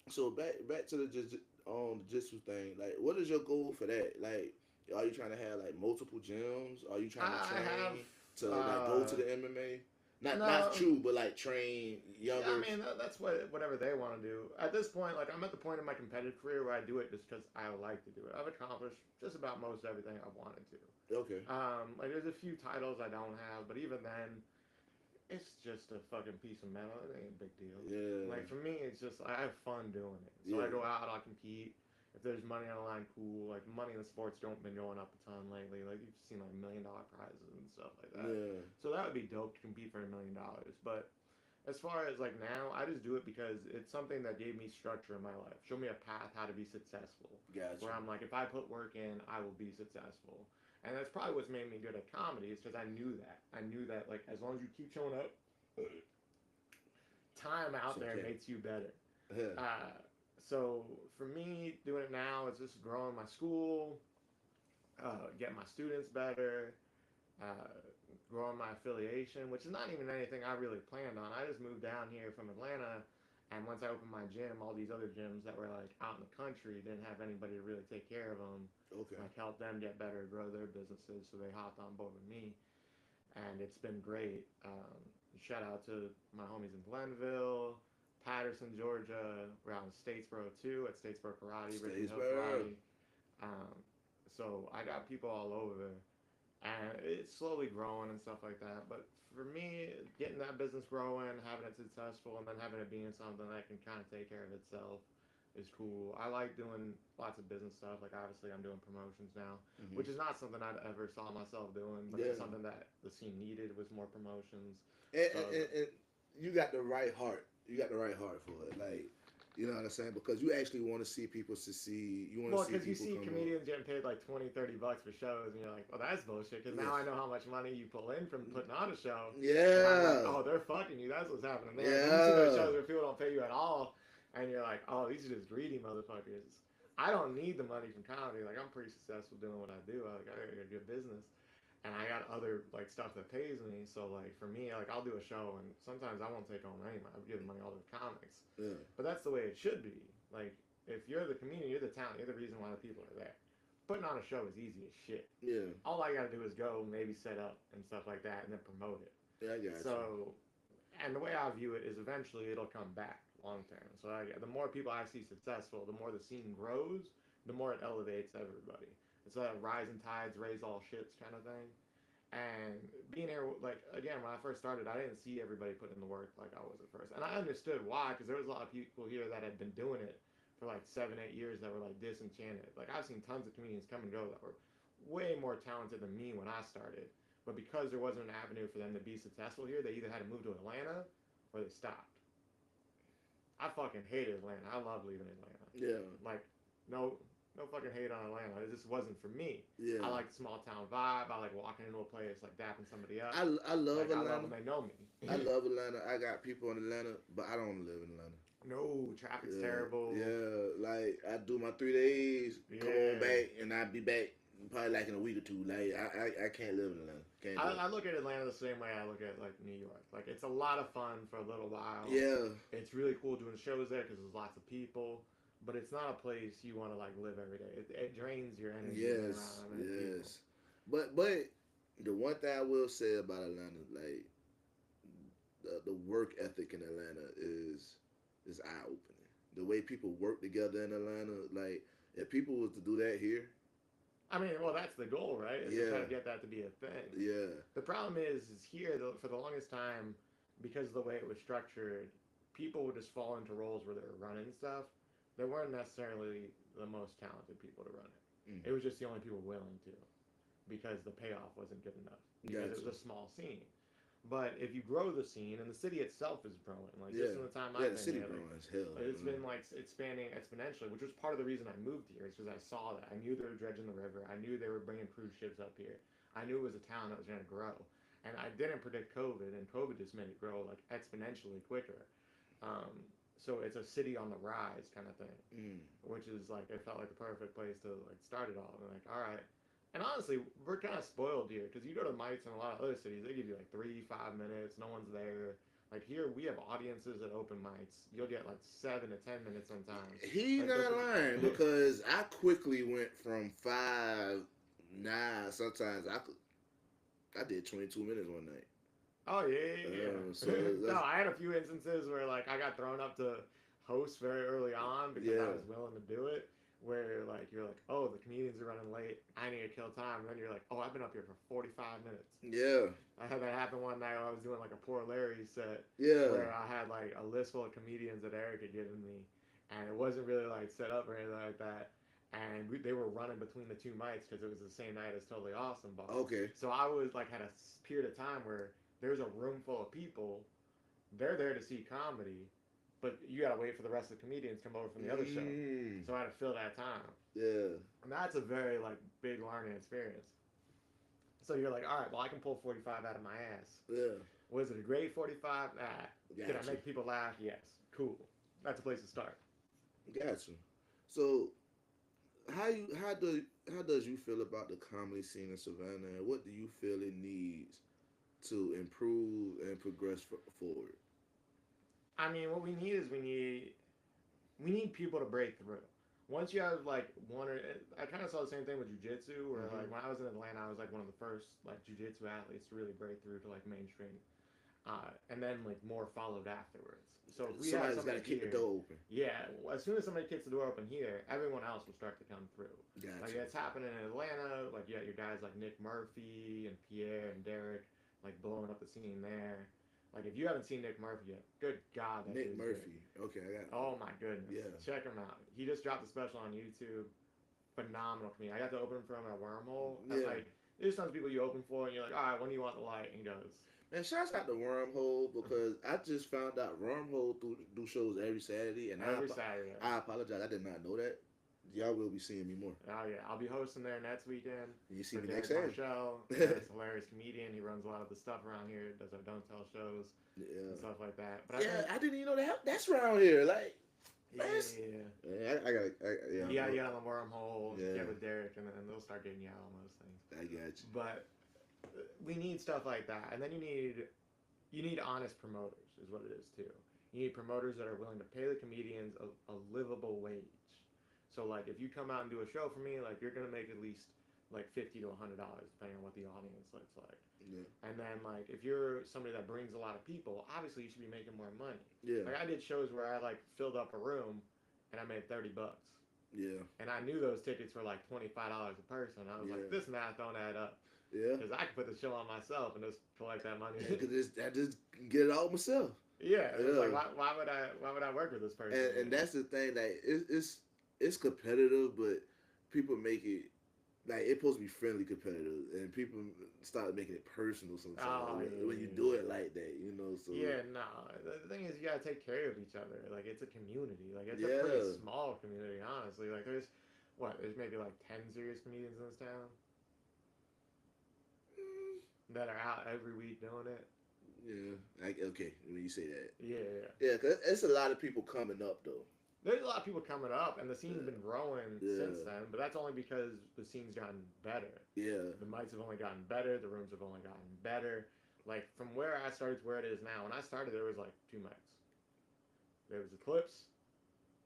so back to the jiu-jitsu thing. Like, what is your goal for that? Like, are you trying to have like multiple gyms? Are you trying to I have train to like go to the MMA? Not no. true, but like train Yeah, I younger. mean that's whatever they want to do. At this point, like I'm at the point in my competitive career where I do it just because I like to do it. I've accomplished just about most everything I wanted to. Okay. Like there's a few titles I don't have, but even then, it's just a fucking piece of metal. It ain't a big deal. Yeah. Like for me, it's just I have fun doing it. So I Yeah. go out, I compete. If there's money on the line, cool. Like money in the sports don't been going up a ton lately. Like you've seen like $1 million prizes and stuff like that. Yeah. So that would be dope to compete for $1 million. But as far as like now, I just do it because it's something that gave me structure in my life. Show me a path how to be successful. Gotcha. Where I'm like, if I put work in, I will be successful. And that's probably what's made me good at comedy is because I knew that. I knew that like as long as you keep showing up, time It's out there okay. makes you better. Yeah. So for me, doing it now is just growing my school, getting my students better, uh, growing my affiliation, which is not even anything I really planned on. I just moved down here from Atlanta, and once I opened my gym, all these other gyms that were like out in the country didn't have anybody to really take care of them, Okay. like help them get better, grow their businesses. So they hopped on board with me, and it's been great. Shout out to my homies in Glenville, Patterson, Georgia. We're out in Statesboro too at Statesboro Karate, Richmond Hill Statesboro. Karate. Um, so I got people all over, and it's slowly growing and stuff like that. But for me, getting that business growing, having it successful, and then having it being something that can kind of take care of itself is cool. I like doing lots of business stuff. Like obviously, I'm doing promotions now, Hmm. which is not something I'd ever saw myself doing, but Yeah. it's something that the scene needed was more promotions. And, So and, and, and you got the right heart. You got the right heart for it. Like, you know what I'm saying? Because you actually want to see people succeed. You want well, to see because you people see come up. comedians getting paid like 20, $30 for shows, and you're like, well, that's bullshit. Because now Yeah. I know how much money you pull in from putting on a show. And I'm like, Yeah. oh, they're fucking you. That's what's happening there. Then you see those Yeah. shows where people don't pay you at all, and you're like, oh, these are just greedy motherfuckers. I don't need the money from comedy. Like, I'm pretty successful doing what I do. Like, I got a good business, and I got other like stuff that pays me. So like for me, like I'll do a show, and sometimes I won't take home any money. I give the money all to the comics. Yeah. But that's the way it should be. Like, if you're the comedian, you're the talent, you're the reason why the people are there. Putting on a show is easy as shit. Yeah. All I gotta do is go, maybe set up and stuff like that, and then promote it. Yeah, I got you. So, and the way I view it is eventually it'll come back long term. So the more people I see successful, the more the scene grows, the more it elevates everybody. It's a rising tides raise all ships kind of thing. And being here, like again, when I first started, I didn't see everybody put in the work like I was at first, and I understood why because there was a lot of people here that had been doing it for like 7, 8 years that were like disenchanted. Like I've seen tons of comedians come and go that were way more talented than me when I started, but because there wasn't an avenue for them to be successful here, they either had to move to Atlanta or they stopped. I fucking hated Atlanta. I love leaving Atlanta. Yeah. Like, no, no fucking hate on Atlanta. It just wasn't for me. Yeah. I like the small town vibe. I like walking into a place, like dapping somebody up. I love Like, I Atlanta. love when they know me. I love Atlanta. I got people in Atlanta, but I don't live in Atlanta. No, traffic's Yeah, terrible. yeah. Like I do my 3 days, come on Yeah. back, and I'll be back probably like in a week or two. Like I can't live in Atlanta. Can't do it. I look at Atlanta the same way I look at like New York. Like it's a lot of fun for a little while. Yeah, It's really cool doing shows there because there's lots of people. But it's not a place you want to like live every day. It drains your energy. being yes, around that many people. yes. But the one thing I will say about Atlanta, like the work ethic in Atlanta is eye opening. The way people work together in Atlanta, like if people was to do that here, I mean, well, that's the goal, right? Is to try to get that to be a thing. yeah, The problem is here for the longest time, because of the way it was structured, people would just fall into roles where they were running stuff. They weren't necessarily the most talented people to run it. It was just the only people willing to, because the payoff wasn't good enough. Because it was a small scene. But if you grow the scene, and the city itself is growing, like just in the time I've the city been here, growing as hell. it's been like expanding exponentially, which was part of the reason I moved here. Is because I saw that. I knew they were dredging the river. I knew they were bringing cruise ships up here. I knew it was a town that was going to grow, and I didn't predict COVID, and COVID just made it grow like exponentially quicker. So it's a city on the rise kind of thing, which is like it felt like the perfect place to like start it all. And like, all right. And honestly, we're kind of spoiled here because you go to mics in a lot of other cities, they give you like 3, 5 minutes, no one's there. Like here, we have audiences at open mics. You'll get like 7 to 10 minutes sometimes. He's Like, not lying because I quickly went from 5, 9. Sometimes I did 22 minutes one night. Oh yeah. So No, I had a few instances where like I got thrown up to host very early on because I was willing to do it. Where like you're like, oh, the comedians are running late. I need to kill time. And then you're like, oh, I've been up here for 45 minutes. Yeah. I had that happen one night when I was doing like a Poor Larry set. Yeah. Where I had like a list full of comedians that Eric had given me, and it wasn't really like set up or anything like that. And they were running between the two mics because it was the same night as Totally Awesome Ball. Okay. So I was like had a period of time where there's a room full of people. They're there to see comedy, but you gotta wait for the rest of the comedians to come over from the other show. So I had to fill that time. Yeah. And that's a very like big learning experience. So you're like, all right, well I can pull 45 out of my ass. Yeah. Was it a great 45? Did I Gotcha. make people laugh? Yes. Cool. That's a place to start. Gotcha. So how does you feel about the comedy scene in Savannah, and what do you feel it needs to improve and progress forward? I mean, what we need is we need people to break through. Once you have like one or I kind of saw the same thing with jiu-jitsu where like when I was in Atlanta I was like one of the first like jiu-jitsu athletes to really break through to like mainstream, and then like more followed afterwards. So if we Somebody's have got to keep the here, door open. yeah, as soon as somebody kicks the door open here, everyone else will start to come through. Gotcha. Like it's happening in Atlanta. Like you got your guys like Nick Murphy and Pierre and Derek like blowing up the scene there. Like if you haven't seen Nick Murphy yet, good God, that Nick dude's Murphy. good. Okay, I got it. Oh my goodness. Yeah. Check him out. He just dropped a special on YouTube. Phenomenal comedian. I got to open for him at Wormhole. Yeah. Like there's some people you open for and you're like, all right, when do you want the light? And he goes, Man, shouts out to Wormhole because I just found out Wormhole do shows every Saturday, and every Saturday. I apologize, I did not know that. Y'all will be seeing me more. Oh yeah, I'll be hosting there next weekend. You see me Derek next Saturday. Marshall. He's a hilarious comedian. He runs a lot of the stuff around here. Does our Don't Tell shows Yeah. and stuff like that. But Yeah, I didn't even know that's around here. Like, yeah. I gotta, yeah. You gotta get on the Wormhole, Yeah. get with Derek, and then they'll start getting you out on those things. I got you. But we need stuff like that, and then you need honest promoters, is what it is too. You need promoters that are willing to pay the comedians a livable wage. So like, if you come out and do a show for me, like you're gonna make at least like $50 to $100, depending on what the audience looks like. Yeah. And then like, if you're somebody that brings a lot of people, obviously you should be making more money. Yeah. Like I did shows where I like filled up a room, and I made $30. Yeah. And I knew those tickets were like $25 a person. I was like, this math don't add up. Yeah. Because I could put the show on myself and just collect that money. I just get it all myself. Yeah, it's like Yeah, why would I work with this person? and that's the thing. Like it's competitive, but people make it like it's supposed to be friendly competitive, and people start making it personal sometimes Oh when you do it like that. You know, so yeah. No, the thing is, you gotta take care of each other. Like it's a community. Like it's a pretty yeah. small community, honestly. Like there's maybe like 10 serious comedians in this town Mm, that are out every week doing it. yeah, okay. When you say that, Yeah, yeah. yeah, cause it's a lot of people coming up though. There's a lot of people coming up, and the scene's Yeah, been growing since yeah, then. But that's only because the scene's gotten better. yeah. The mics have only gotten better. The rooms have only gotten better. Like from where I started to where it is now. When I started, there was like two mics. There was Eclipse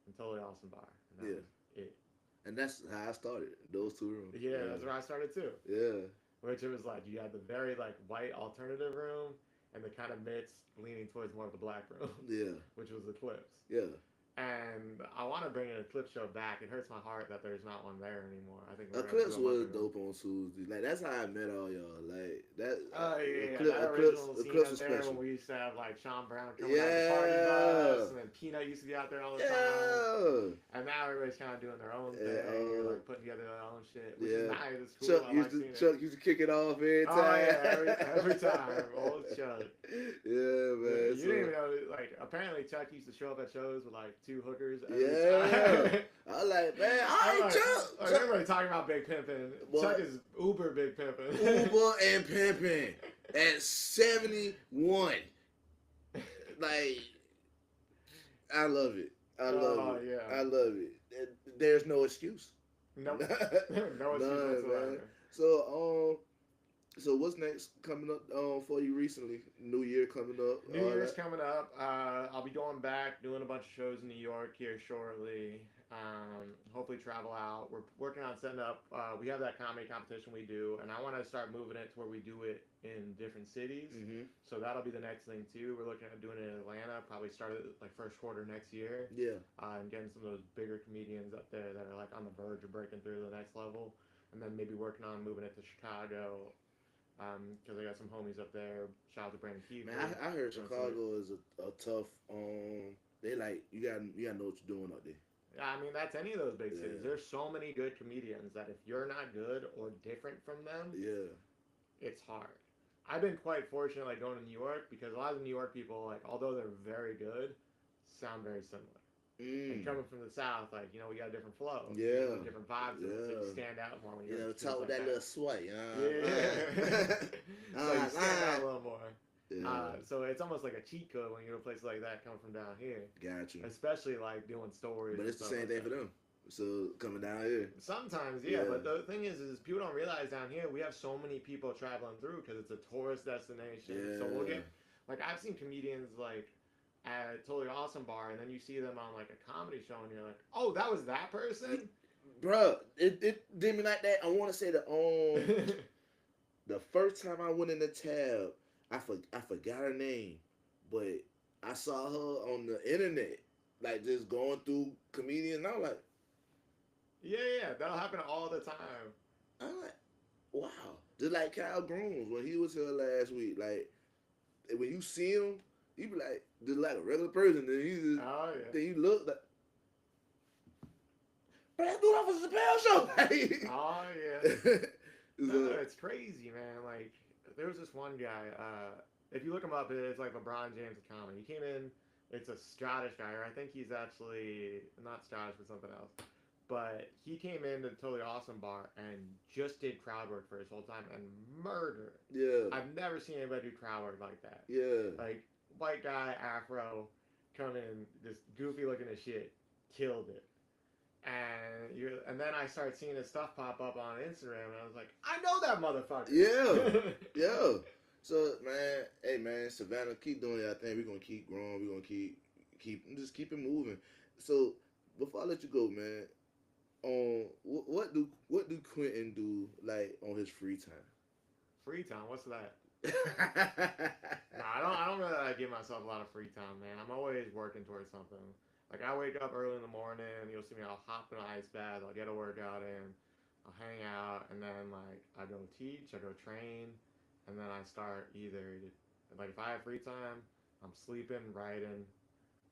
and Totally Awesome Bar, and that Yeah, was it. and that's how I started. Those two rooms. Yeah, that's where I started too. Yeah, yeah, Which it was like you had the very like white alternative room and the kind of mix leaning towards more of the black room, yeah, which was Eclipse. yeah. And I want to bring an Eclipse show back. It hurts my heart that there's not one there anymore. I think we're gonna Eclipse do a month was ago. dope on Tuesday. Like that's how I met all y'all. Like that. Oh yeah, yeah, Eclipse, that Eclipse, original scene Eclipse out was there when special. we used to have like Sean Brown coming out of the party Yeah, bus, and then Peanut used to be out there all the time. yeah. And now everybody's kind of doing their own thing, And, like putting together their own shit, which is yeah. nice. It's cool. I like seeing it. Chuck used to kick it off every time. Oh yeah, every time, old Chuck. Yeah, man. You didn't even know, like, apparently Chuck used to show up at shows with, like, two hookers every Yeah. time. I like, man, I'm I like, Chuck. like, everybody talking about big pimping. Boy. Chuck is uber big pimping. Uber and pimping at 71. Like, I love it. I love it. Yeah. I love it. There's no excuse. Nope. No excuse whatsoever. Man. So what's next coming up for you recently? New Year coming up. New Year's coming up. I'll be going back, doing a bunch of shows in New York here shortly. Hopefully travel out. We're working on setting up. We have that comedy competition we do, and I want to start moving it to where we do it in different cities. Mm-hmm. So that'll be the next thing too. We're looking at doing it in Atlanta. Probably start it like first quarter next year. Yeah. And getting some of those bigger comedians up there that are like on the verge of breaking through the next level, and then maybe working on moving it to Chicago. Because I got some homies up there. Shout out to Brandon Keith. Man, I heard Chicago is a tough. They like you got to know what you're doing out there. I mean, that's any of those big cities. There's so many good comedians that if you're not good or different from them, it's hard. I've been quite fortunate, like going to New York, because a lot of the New York people, like although they're very good, sound very similar. And coming from the South, like, we got a different flow. Different vibes. So you stand out more when you're talk with that little sway. Yeah. So you stand out a little more. Yeah. So it's almost like a cheat code when you go to places like that coming from down here. Gotcha. Especially like doing stories. But it's the same thing for them. So coming down here. Sometimes, yeah. But the thing is people don't realize down here we have so many people traveling through because it's a tourist destination. Yeah. So we'll get, like, I've seen comedians like at Totally Awesome Bar, and then you see them on like a comedy show, and you're like, oh, that was that person. Bruh, it did me like that. I want to say that the first time I went in the tab, I forgot her name, but I saw her on the internet, like just going through comedians. And I was like, yeah, that'll happen all the time. I'm like, wow. Just like Kyle Grooms when he was here last week. Like when you see him, you be like just like a regular person. Then you just then you look like. But that dude off a Chappelle show. Oh yeah. No, it's crazy, man. Like there was this one guy. If you look him up, it's like LeBron James of comedy. He came in. It's a Scottish guy, or I think he's actually not Scottish, but something else. But he came in to Totally Awesome Bar and just did crowd work for his whole time and murdered. Yeah. I've never seen anybody do crowd work like that. Yeah. Like white guy, afro, come in, this goofy looking as shit, killed it. And then I started seeing his stuff pop up on Instagram, and I was like, I know that motherfucker. Yeah, yeah. So man, hey man, Savannah, keep doing your thing. We're gonna keep growing. We're gonna keep it moving. So before I let you go, man, what do Quentin do like on his free time? Free time? What's that? I don't really give myself a lot of free time, man. I'm always working towards something. Like, I wake up early in the morning, you'll see me, I'll hop in an ice bath, I'll get a workout in, I'll hang out, and then, like, I go teach, I go train, and then I start either, like, if I have free time, I'm sleeping, writing,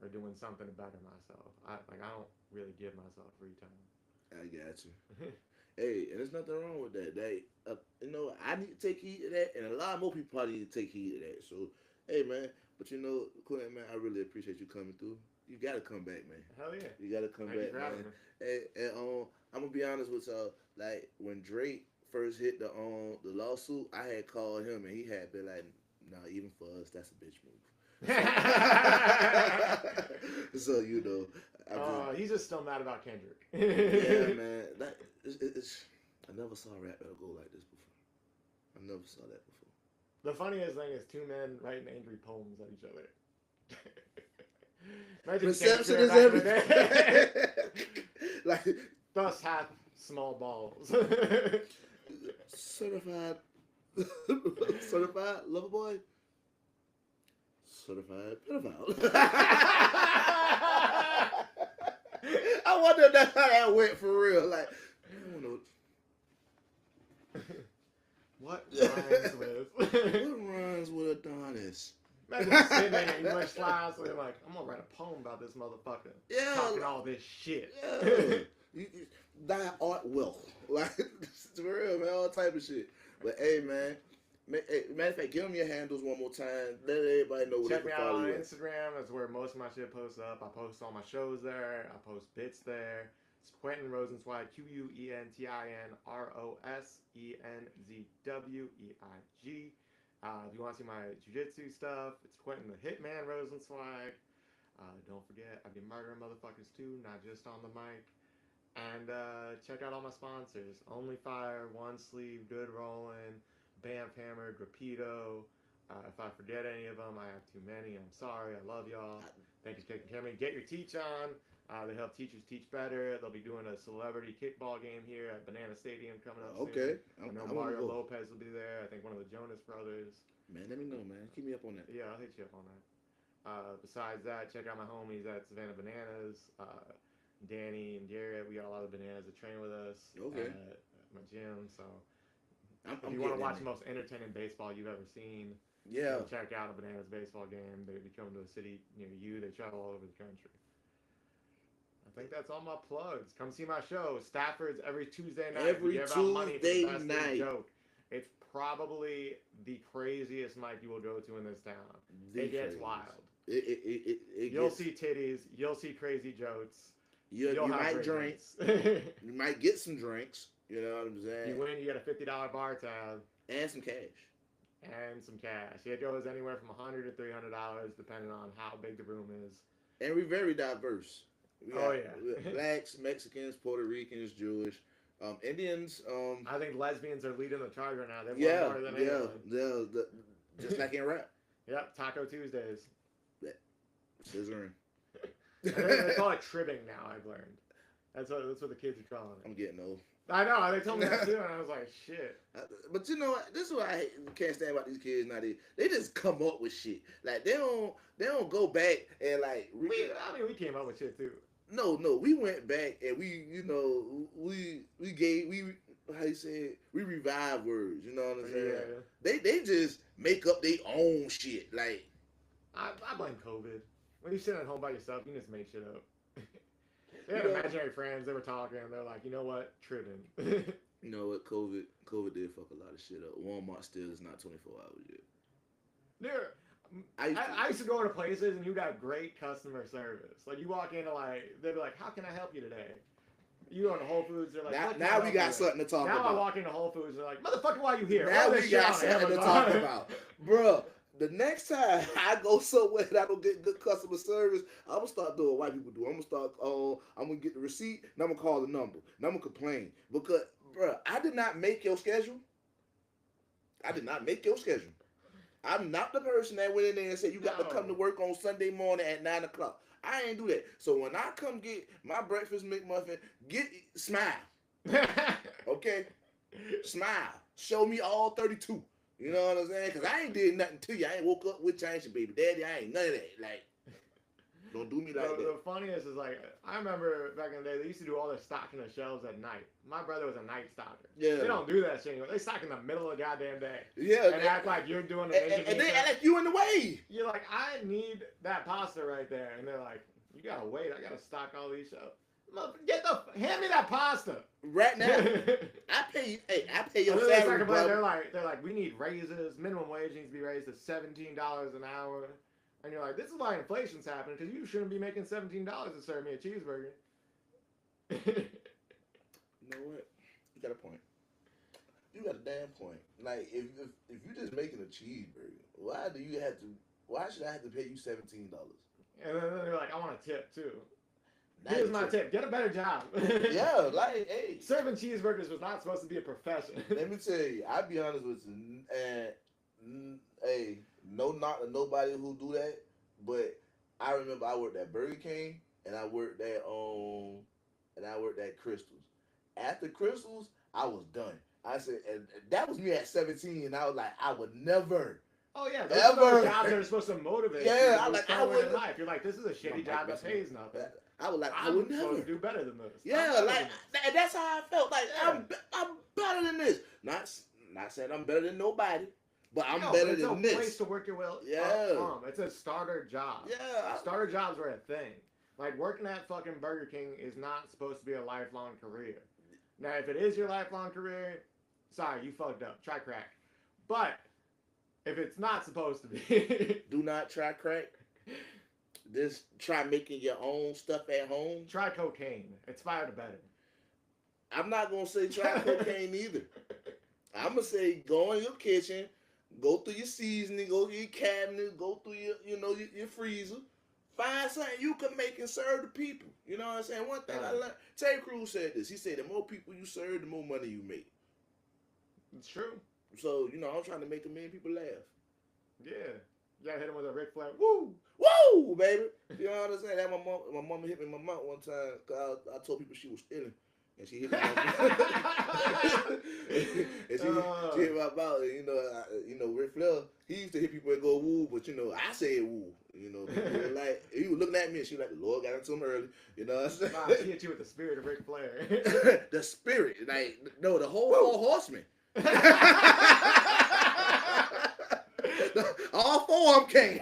or doing something to better myself. I don't really give myself free time. I got you. Hey, and there's nothing wrong with that. I need to take heed of that, and a lot more people probably need to take heed of that. So, hey, man. But Quentin, man, I really appreciate you coming through. You gotta come back, man. Hell yeah. You gotta come Thank you back, for having man. me. Hey, and I'm gonna be honest with y'all. Like when Drake first hit the lawsuit, I had called him, and he had been like, "Nah, even for us, that's a bitch move." So He's just still mad about Kendrick. yeah, man. I never saw a rap battle go like this before. I never saw that before. The funniest thing is two men writing angry poems at each other. Imagine Perception Shakespeare is back in the everything. day. Like Thus hath small balls. certified, certified lover boy, certified pedophile. I wonder if that's how that went for real. Like, I don't know. What rhymes with? What rhymes with Adonis? Imagine sitting in English class and like, I'm gonna write a poem about this motherfucker. Yeah, Talking all this shit. yeah. Thy art wealth. Like, it's for real, man. All type of shit. But hey, man. Matter of fact, give them your handles one more time. Let everybody know where Check they me can out follow on you at. Instagram. That's where most of my shit posts up. I post all my shows there. I post bits there. It's Quentin Rosenzweig, QUENTIN ROSENZWEIG. If you want to see my jiu-jitsu stuff, it's Quentin the Hitman Rosenzweig. Don't forget, I be murdering motherfuckers too, not just on the mic. And check out all my sponsors. Only Fire, One Sleeve, Good Rollin', Bamf Hammer, Grapito. If I forget any of them, I have too many. I'm sorry. I love y'all. Thank you for taking care of me. Get your teach on. They help teachers teach better. They'll be doing a celebrity kickball game here at Banana Stadium coming up Okay. soon. I know Mario Lopez will be there. I think one of the Jonas Brothers. Man, let me know, man. Keep me up on that. Yeah, I'll hit you up on that. Besides that, check out my homies at Savannah Bananas. Danny and Garrett, we got a lot of bananas that train with us at my gym. So if you want to watch the most entertaining baseball you've ever seen, check out a Bananas baseball game. They be coming to a city near you. They travel all over the country. I think that's all my plugs. Come see my show, Stafford's every Tuesday night. Every Tuesday night. Joke. It's probably the craziest night you will go to in this town. It gets wild. You'll see titties. You'll see crazy jokes. You might drink. You might get some drinks. You know what I'm saying? You win, you get a $50 bar tab. And some cash. It goes anywhere from $100 to $300, depending on how big the room is. And we're very diverse. We got yeah. Blacks, Mexicans, Puerto Ricans, Jewish, Indians. I think lesbians are leading the charge right now. They're more than anyone. Just like in rap. Yep, Taco Tuesdays. Scissoring. They call it tribbing now, I've learned. That's what the kids are calling it. I'm getting old. I know, they told me that too, and I was like, shit. But you know what? This is what I can't stand about these kids now. They just come up with shit. Like they don't go back and like. We came up with shit too. No, we went back and we revive words. You know what I'm saying? Yeah. They just make up their own shit. Like I blame COVID. When you sit at home by yourself, you just make shit up. They had imaginary friends. They were talking. And they're like, you know what? Tripping. You know what? COVID did fuck a lot of shit up. Walmart still is not 24 hours yet. Dude, I used to go to places and you got great customer service. Like you walk into they'd be like, how can I help you today? You go into Whole Foods, they're like, now we got something to talk about. Now I walk into Whole Foods, they're like, motherfucker, why are you here? Now we got something to talk about. Bruh. The next time I go somewhere and I don't get good customer service, I'm going to start doing what white people do. I'm going to start, I'm going to get the receipt, and I'm going to call the number. And I'm going to complain. Because, bro, I did not make your schedule. I'm not the person that went in there and said, you got to come to work on Sunday morning at 9 o'clock. I ain't do that. So when I come get my breakfast McMuffin, smile. Okay? Smile. Show me all 32. You know what I'm saying? Because I ain't did nothing to you. I ain't woke up with you. I ain't your baby daddy. I ain't none of that. Like, Don't do me like that. The funniest is like I remember back in the day they used to do all their stocking of shelves at night. My brother was a night stalker. Yeah. They don't do that shit anymore. They stock in the middle of the goddamn day. Yeah. And act like you're doing the mission. And they act like you in the way. You're like, I need that pasta right there. And they're like, you gotta wait. I gotta stock all these shelves. Hand me that pasta right now. I pay your salary, bro. They're like, we need raises. Minimum wage needs to be raised to $17 an hour. And you're like, this is why inflation's happening because you shouldn't be making $17 to serve me a cheeseburger. You know what? You got a point. You got a damn point. Like if you're just making a cheeseburger, why should I have to pay you $17? And then they're like, I want a tip too. Here's my tip. Get a better job. Yeah, like, hey. Serving cheeseburgers was not supposed to be a profession. Let me tell you, I'll be honest with you. And, hey, no knock to nobody who do that, but I remember I worked at Burger King and I worked at Crystals. After Crystals, I was done. I said, and that was me at 17, and I was like, I would never. Oh yeah, those are jobs that are supposed to motivate you. Yeah, I'm like, I would. Life. You're like, this is a shitty job that pays nothing. I was like, I would never supposed to do better than this. Yeah, like that's how I felt. Like I'm better than this. Not saying I'm better than nobody, but I'm better than this. It's a place to work your way up. It's a starter job. Yeah, starter jobs are a thing. Like working at fucking Burger King is not supposed to be a lifelong career. Now, if it is your lifelong career, sorry, you fucked up. Try crack. But if it's not supposed to be, do not try crack. Just try making your own stuff at home. Try cocaine. It's far better. I'm not gonna say try cocaine either. I'm gonna say go in your kitchen, go through your seasoning, go through your cabinet, go through your freezer. Find something you can make and serve the people. You know what I'm saying? One thing I learned, Terry Crews said this. He said the more people you serve, the more money you make. It's true. So, I'm trying to make a million people laugh. Yeah. You gotta hit him with a Ric Flair. Woo! Woo, baby! You know what I'm saying? That my mom hit me in my mouth one time because I told people she was stealing. And she hit me and she hit my mouth. And, Ric Flair, he used to hit people and go woo, but, I said woo. Like, he was looking at me and she was like, the Lord got into him early. You know what I'm saying? Nah, she hit you with the spirit of Ric Flair. The spirit. Like, no, the whole four horsemen. All four of them came.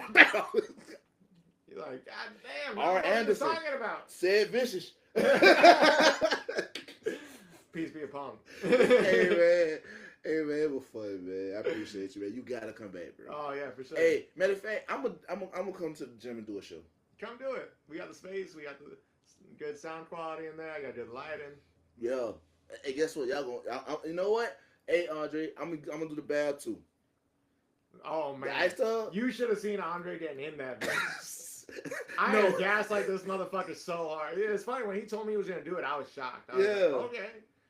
You're like, God damn, R. Anderson. What are you talking about? Said vicious. Peace be upon him. Hey man, it was fun, man. I appreciate you, man. You gotta come back, bro. Oh yeah, for sure. Hey, matter of fact, I'm gonna come to the gym and do a show. Come do it. We got the space. We got the good sound quality in there. I got good lighting. Yeah. Hey, guess what? Y'all gonna? You know what? Hey, Andre, I'm gonna do the bath too. Oh man, the ice tub? You should have seen Andre getting in that bitch. I had gaslight this motherfucker so hard. It's funny when he told me he was gonna do it. I was shocked. I was like, okay.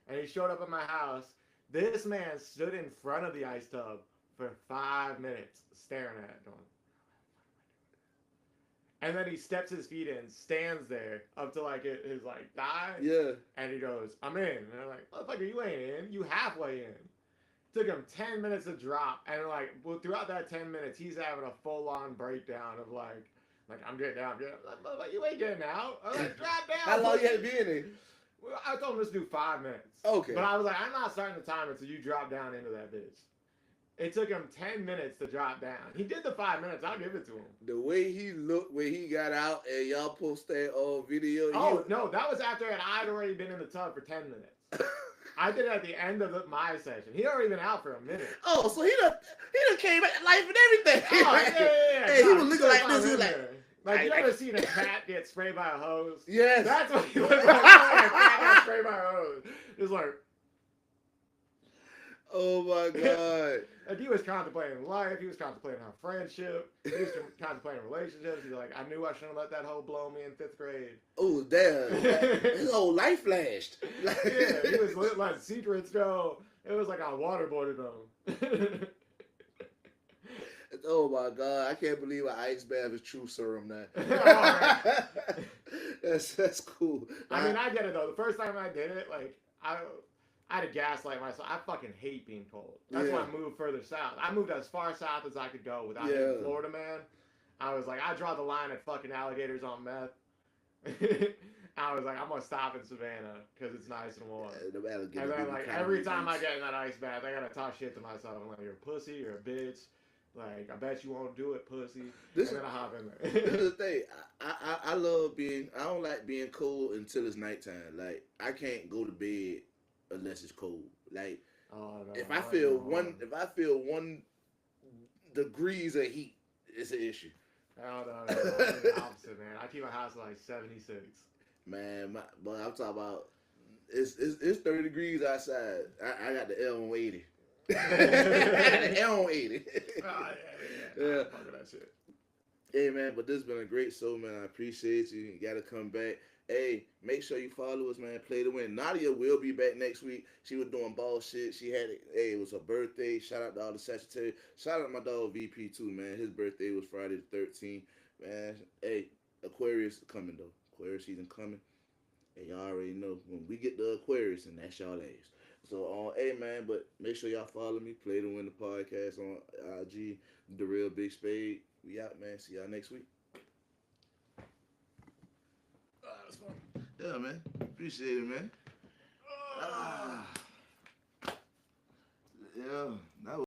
And he showed up at my house. This man stood in front of the ice tub for 5 minutes, staring at it, going, and then he steps his feet in, stands there up to like his like thigh. Yeah. And he goes, I'm in. And I'm like, motherfucker, you ain't in. You halfway in. Took him 10 minutes to drop. And like, well, throughout that 10 minutes, he's having a full-on breakdown of like, I'm getting out. Like, you ain't getting out. I was like, drop down. How long you had to be in there? Well, I told him let's do 5 minutes. Okay. But I was like, I'm not starting the timer until you drop down into that bitch. It took him 10 minutes to drop down. He did the 5 minutes. I'll give it to him. The way he looked when he got out and y'all post that video. Oh, no. That was after I'd already been in the tub for 10 minutes. I did it at the end of my session. He'd already been out for a minute. Oh, so he done came back to life and everything. Oh, yeah. Hey, he was looking like this. He was like, you ever seen a cat get sprayed by a hose? Yes. That's what he looked like. A cat got sprayed by a hose. It was like... Oh, my God. Like, he was contemplating life. He was contemplating our friendship. He was contemplating relationships. He's like, I knew I shouldn't have let that hoe blow me in 5th grade. Oh, damn. His whole life flashed. Yeah, he was letting secrets go. It was like I waterboarded him. Oh, my God. I can't believe an ice bath is true serum now. Right. That's cool. I mean, I get it, though. The first time I did it, like, I had to gaslight myself. I fucking hate being cold. That's why I moved further south. I moved as far south as I could go without hitting Florida, man. I was like, I draw the line at fucking alligators on meth. I was like, I'm gonna stop in Savannah because it's nice and warm. The alligators And then be like kinda every time I weird. get in that ice bath, I gotta talk shit to myself. I'm like, you're a pussy, you're a bitch. Like, I bet you won't do it, pussy. This And is then I hop in this there. is the thing. I love being. I don't like being cold until it's nighttime. Like I can't go to bed unless it's cold. Like Oh no, if I I like feel going hard. one degrees of heat, it's an issue. Oh no, I'm the opposite, man. I keep my house at like 76. Man, but I'm talking about it's 30 degrees outside. I got the L on 80. I got the L on 80. Oh yeah. Yeah. I fuck with that shit. Hey man, but this has been a great show, man. I appreciate you. You gotta come back. Hey, make sure you follow us, man. Play to win. Nadia will be back next week. She was doing ball shit. She had it. Hey, it was her birthday. Shout out to all the Sagittarius. Shout out to my dog VP too, man. His birthday was Friday the 13th. Man, hey, Aquarius coming though. Aquarius season coming. And y'all already know when we get the Aquarius, and that's y'all ass. So, hey man, but make sure y'all follow me. Play to win the podcast on IG. The Real Big Spade. We out, man. See y'all next week. Oh, that was fun. Yeah, man. Appreciate it, man. Ah. Yeah, that was